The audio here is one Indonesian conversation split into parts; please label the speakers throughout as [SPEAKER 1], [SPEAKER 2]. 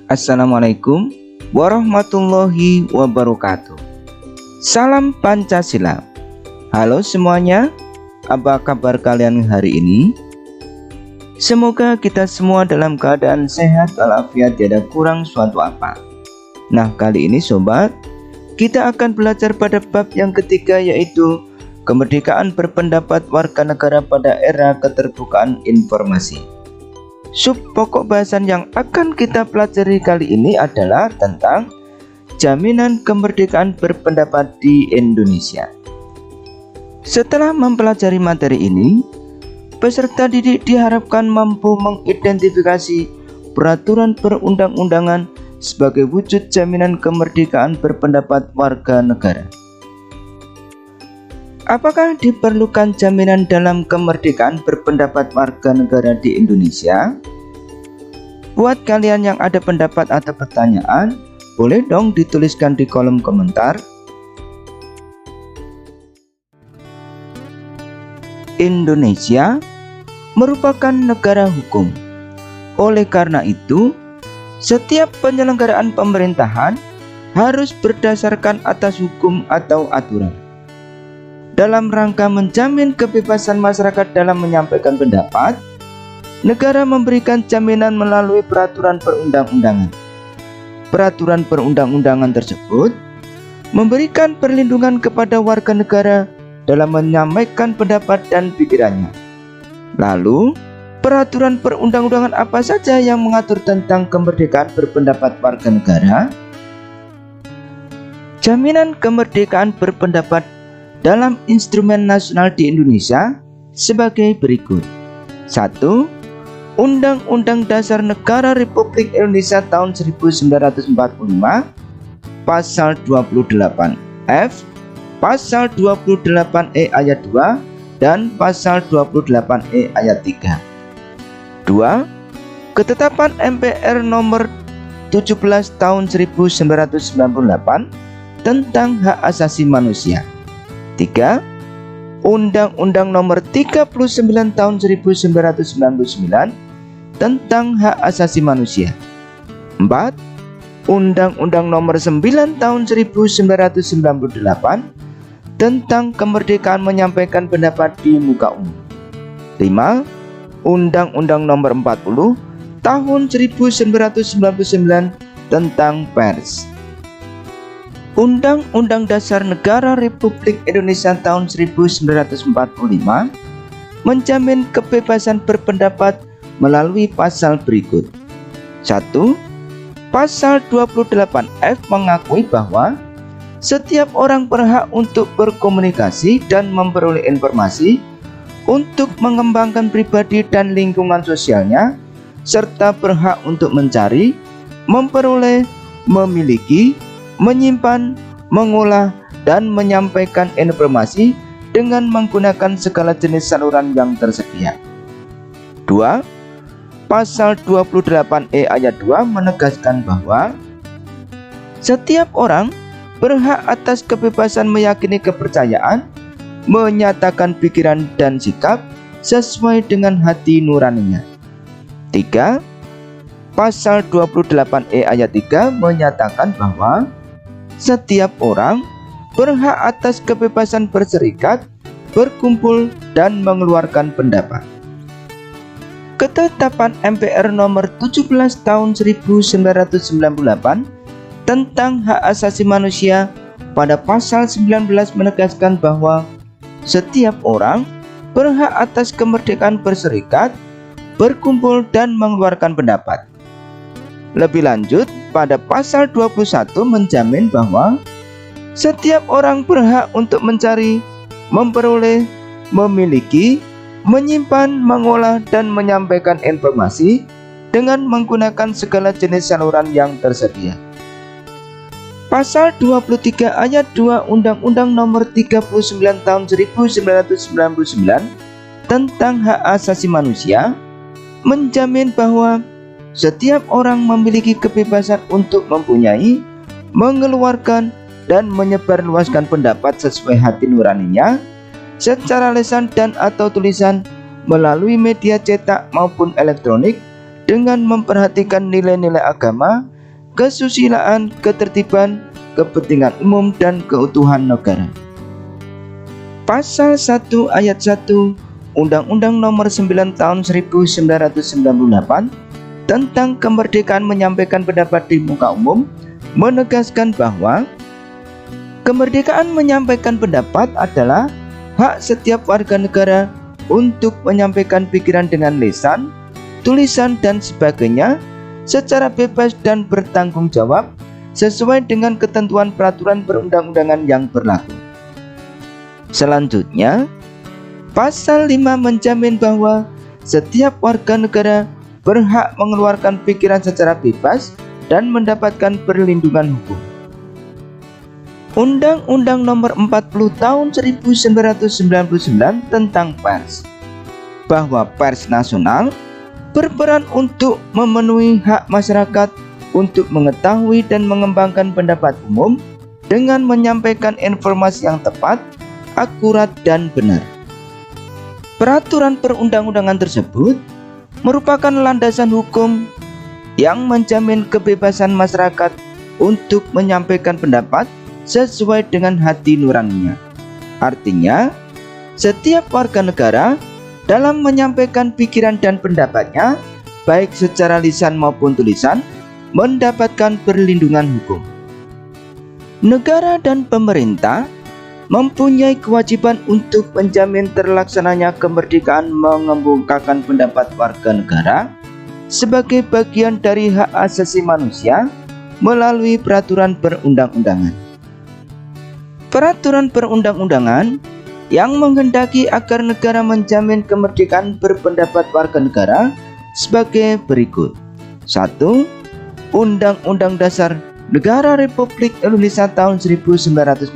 [SPEAKER 1] Assalamualaikum warahmatullahi wabarakatuh. Salam Pancasila. Halo semuanya, apa kabar kalian hari ini? Semoga kita semua dalam keadaan sehat walafiat, tiada kurang suatu apa. Nah, kali ini sobat, kita akan belajar pada bab yang ketiga, yaitu kemerdekaan berpendapat warga negara pada era keterbukaan informasi. Sub pokok bahasan yang akan kita pelajari kali ini adalah tentang jaminan kemerdekaan berpendapat di Indonesia. Setelah mempelajari materi ini, peserta didik diharapkan mampu mengidentifikasi peraturan perundang-undangan sebagai wujud jaminan kemerdekaan berpendapat warga negara. Apakah diperlukan jaminan dalam kemerdekaan berpendapat warga negara di Indonesia? Buat kalian yang ada pendapat atau pertanyaan, boleh dong dituliskan di kolom komentar. Indonesia merupakan negara hukum. Oleh karena itu, setiap penyelenggaraan pemerintahan harus berdasarkan atas hukum atau aturan. Dalam rangka menjamin kebebasan masyarakat dalam menyampaikan pendapat, negara memberikan jaminan melalui peraturan perundang-undangan. Peraturan perundang-undangan tersebut memberikan perlindungan kepada warga negara dalam menyampaikan pendapat dan pikirannya. Lalu, peraturan perundang-undangan apa saja yang mengatur tentang kemerdekaan berpendapat warga negara? Jaminan kemerdekaan berpendapat dalam instrumen nasional di Indonesia sebagai berikut. 1. Undang-Undang Dasar Negara Republik Indonesia tahun 1945 Pasal 28F, Pasal 28E ayat 2 dan Pasal 28E ayat 3. 2. Ketetapan MPR nomor 17 tahun 1998 tentang hak asasi manusia. 3. Undang-Undang nomor 39 tahun 1999 tentang hak asasi manusia. 4. Undang-Undang nomor 9 tahun 1998 tentang kemerdekaan menyampaikan pendapat di muka umum. 5. Undang-Undang nomor 40 tahun 1999 tentang pers. Undang-Undang Dasar Negara Republik Indonesia tahun 1945 menjamin kebebasan berpendapat melalui pasal berikut. 1. Pasal 28F mengakui bahwa setiap orang berhak untuk berkomunikasi dan memperoleh informasi untuk mengembangkan pribadi dan lingkungan sosialnya, serta berhak untuk mencari, memperoleh, memiliki, menyimpan, mengolah, dan menyampaikan informasi dengan menggunakan segala jenis saluran yang tersedia. 2. Pasal 28E ayat 2 menegaskan bahwa setiap orang berhak atas kebebasan meyakini kepercayaan, menyatakan pikiran dan sikap sesuai dengan hati nuraninya. 3. Pasal 28E ayat 3 menyatakan bahwa setiap orang berhak atas kebebasan berserikat, berkumpul, dan mengeluarkan pendapat. Ketetapan MPR nomor 17 tahun 1998 tentang hak asasi manusia pada pasal 19 menegaskan bahwa setiap orang berhak atas kemerdekaan berserikat, berkumpul, dan mengeluarkan pendapat. Lebih lanjut, pada pasal 21 menjamin bahwa setiap orang berhak untuk mencari, memperoleh, memiliki, menyimpan, mengolah, dan menyampaikan informasi dengan menggunakan segala jenis saluran yang tersedia. Pasal 23 ayat 2 Undang-Undang nomor 39 tahun 1999 tentang hak asasi manusia menjamin bahwa setiap orang memiliki kebebasan untuk mempunyai, mengeluarkan, dan menyebarluaskan pendapat sesuai hati nuraninya secara lisan dan atau tulisan melalui media cetak maupun elektronik dengan memperhatikan nilai-nilai agama kesusilaan, ketertiban, kepentingan umum, dan keutuhan negara. Pasal 1 ayat 1 Undang-Undang Nomor 9 Tahun 1998 tentang kemerdekaan menyampaikan pendapat di muka umum menegaskan bahwa kemerdekaan menyampaikan pendapat adalah hak setiap warga negara untuk menyampaikan pikiran dengan lisan, tulisan, dan sebagainya secara bebas dan bertanggung jawab sesuai dengan ketentuan peraturan perundang-undangan yang berlaku. Selanjutnya, Pasal 5 menjamin bahwa setiap warga negara berhak mengeluarkan pikiran secara bebas dan mendapatkan perlindungan hukum. Undang-Undang Nomor 40 Tahun 1999 tentang pers, bahwa pers nasional berperan untuk memenuhi hak masyarakat untuk mengetahui dan mengembangkan pendapat umum dengan menyampaikan informasi yang tepat, akurat, dan benar. Peraturan perundang-undangan tersebut merupakan landasan hukum yang menjamin kebebasan masyarakat untuk menyampaikan pendapat sesuai dengan hati nuraninya. Artinya, setiap warga negara dalam menyampaikan pikiran dan pendapatnya, baik secara lisan maupun tulisan, mendapatkan perlindungan hukum. Negara dan pemerintah mempunyai kewajiban untuk menjamin terlaksananya kemerdekaan mengemukakan pendapat warga negara sebagai bagian dari hak asasi manusia melalui peraturan perundang-undangan. Peraturan perundang-undangan yang menghendaki agar negara menjamin kemerdekaan berpendapat warga negara sebagai berikut. 1. Undang-Undang Dasar Negara Republik Indonesia tahun 1945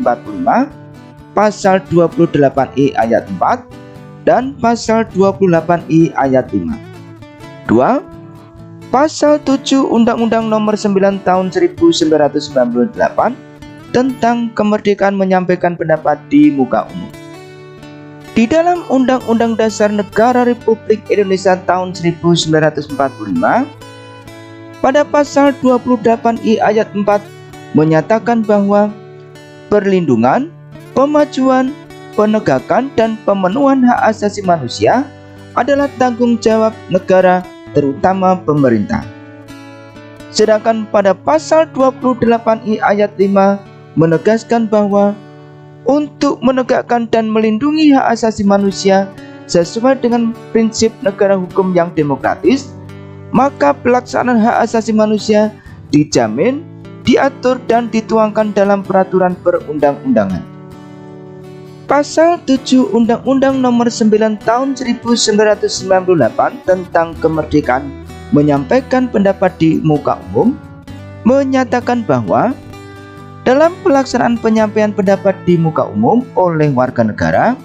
[SPEAKER 1] Pasal 28I ayat 4 dan Pasal 28I ayat 5. 2. Pasal 7 Undang-Undang Nomor 9 Tahun 1998 tentang kemerdekaan menyampaikan pendapat di muka umum. Di dalam Undang-Undang Dasar Negara Republik Indonesia tahun 1945, pada pasal 28I ayat 4 menyatakan bahwa perlindungan, pemajuan, penegakan, dan pemenuhan hak asasi manusia adalah tanggung jawab negara, terutama pemerintah. Sedangkan pada pasal 28I ayat 5 menegaskan bahwa untuk menegakkan dan melindungi hak asasi manusia sesuai dengan prinsip negara hukum yang demokratis, maka pelaksanaan hak asasi manusia dijamin, diatur, dan dituangkan dalam peraturan perundang-undangan. Pasal 7 Undang-Undang Nomor 9 Tahun 1998 tentang kemerdekaan menyampaikan pendapat di muka umum menyatakan bahwa dalam pelaksanaan penyampaian pendapat di muka umum oleh warga negara,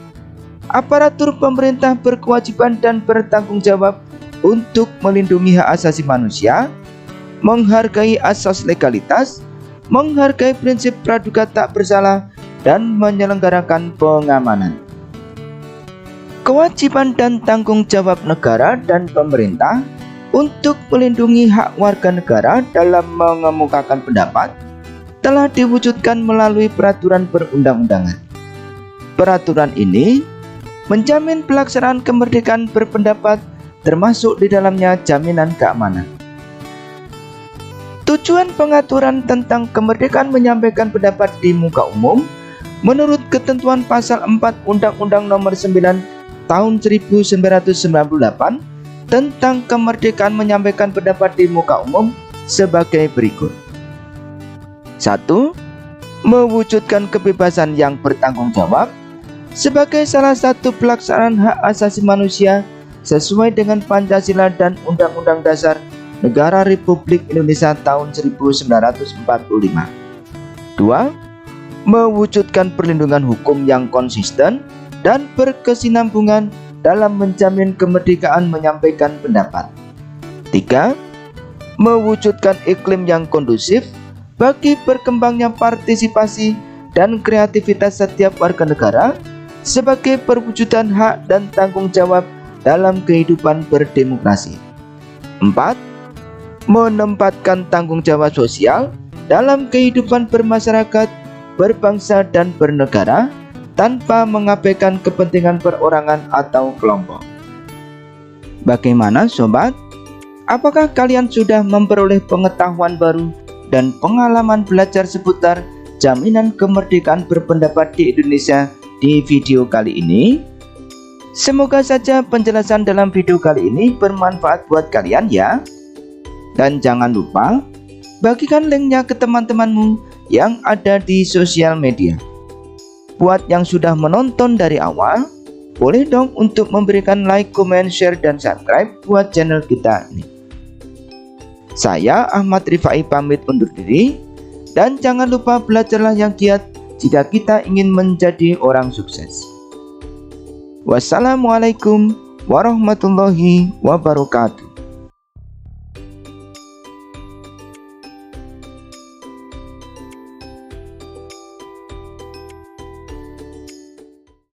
[SPEAKER 1] aparatur pemerintah berkewajiban dan bertanggung jawab untuk melindungi hak asasi manusia, menghargai asas legalitas, menghargai prinsip praduga tak bersalah, dan menyelenggarakan pengamanan. Kewajiban dan tanggung jawab negara dan pemerintah untuk melindungi hak warga negara dalam mengemukakan pendapat telah diwujudkan melalui peraturan perundang-undangan. Peraturan ini menjamin pelaksanaan kemerdekaan berpendapat, termasuk di dalamnya jaminan keamanan. Tujuan pengaturan tentang kemerdekaan menyampaikan pendapat di muka umum menurut ketentuan pasal 4 Undang-Undang Nomor 9 Tahun 1998 tentang kemerdekaan menyampaikan pendapat di muka umum sebagai berikut. 1. Mewujudkan kebebasan yang bertanggung jawab sebagai salah satu pelaksanaan hak asasi manusia sesuai dengan Pancasila dan Undang-Undang Dasar Negara Republik Indonesia tahun 1945. 2. Mewujudkan perlindungan hukum yang konsisten dan berkesinambungan dalam menjamin kemerdekaan menyampaikan pendapat. 3. Mewujudkan iklim yang kondusif bagi berkembangnya partisipasi dan kreativitas setiap warga negara sebagai perwujudan hak dan tanggung jawab dalam kehidupan berdemokrasi. 4. menempatkan tanggung jawab sosial dalam kehidupan bermasyarakat, berbangsa, dan bernegara tanpa mengabaikan kepentingan perorangan atau kelompok. Bagaimana sobat? Apakah kalian sudah memperoleh pengetahuan baru dan pengalaman belajar seputar jaminan kemerdekaan berpendapat di Indonesia di video kali ini? Semoga saja penjelasan dalam video kali ini bermanfaat buat kalian ya. Dan jangan lupa bagikan linknya ke teman-temanmu yang ada di sosial media. Buat yang sudah menonton dari awal, boleh dong untuk memberikan like, comment, share, dan subscribe buat channel kita ini. Saya Ahmad Rifai pamit undur diri, dan jangan lupa belajarlah yang giat jika kita ingin menjadi orang sukses. Wassalamualaikum warahmatullahi wabarakatuh.